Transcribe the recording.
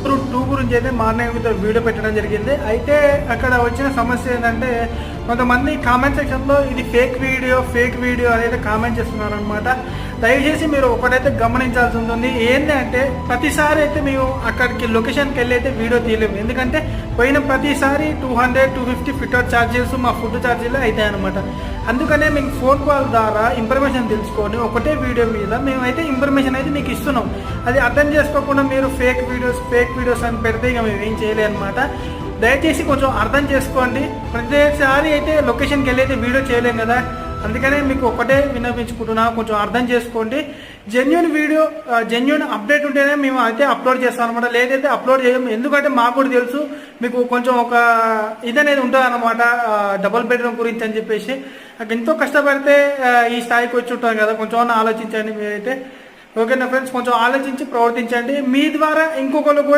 2 గురించి అయితే morning video పెట్టడం జరిగింది. అయితే అక్కడ వచ్చిన సమస్య ఏంటంటే కొంతమంది కామెంట్ సెక్షన్లో ఇది ఫేక్ వీడియో అనేది కామెంట్ చేస్తున్నారు అనమాట. దయచేసి మీరు ఒకటైతే గమనించాల్సి ఉంటుంది. ఏంటి అంటే ప్రతిసారి అయితే మేము అక్కడికి లొకేషన్కి వెళ్ళి అయితే వీడియో తీయలేము. ఎందుకంటే పోయిన ప్రతిసారి 200-250 ఫిట్అవుట్ ఛార్జెస్ మా ఫుడ్ ఛార్జీలు అవుతాయి అనమాట. అందుకనే మీకు ఫోన్ కాల్ ద్వారా ఇన్ఫర్మేషన్ తెలుసుకొని ఒకటే వీడియో మీద మేమైతే ఇన్ఫర్మేషన్ అయితే మీకు ఇస్తున్నాం. అది అర్థం చేసుకోకుండా మీరు ఫేక్ వీడియోస్ అని పెడితే ఇక మేము ఏం చేయలేము అనమాట. దయచేసి కొంచెం అర్థం చేసుకోండి. ప్రతిసారి అయితే లొకేషన్కి వెళ్ళి అయితే వీడియో చేయలేము కదా, అందుకనే మీకు ఒకటే విన్నపించుకుంటున్నా, కొంచెం అర్థం చేసుకోండి. జెన్యున్ అప్డేట్ ఉంటేనే మేము అయితే అప్లోడ్ చేస్తాం అనమాట, లేదైతే అప్లోడ్ చేయము. ఎందుకంటే మాకు కూడా తెలుసు మీకు కొంచెం ఒక ఇదనేది ఉంటుంది అనమాట, డబుల్ బెడ్రూమ్ గురించి అని చెప్పేసి. ఎంతో కష్టపడితే ఈ స్థాయికి వచ్చి ఉంటాం కదా, కొంచెం ఆలోచించండి మీరైతే. ఓకేనా ఫ్రెండ్స్, కొంచెం ఆలోచించి ప్రవర్తించండి. మీ ద్వారా ఇంకొకరు కూడా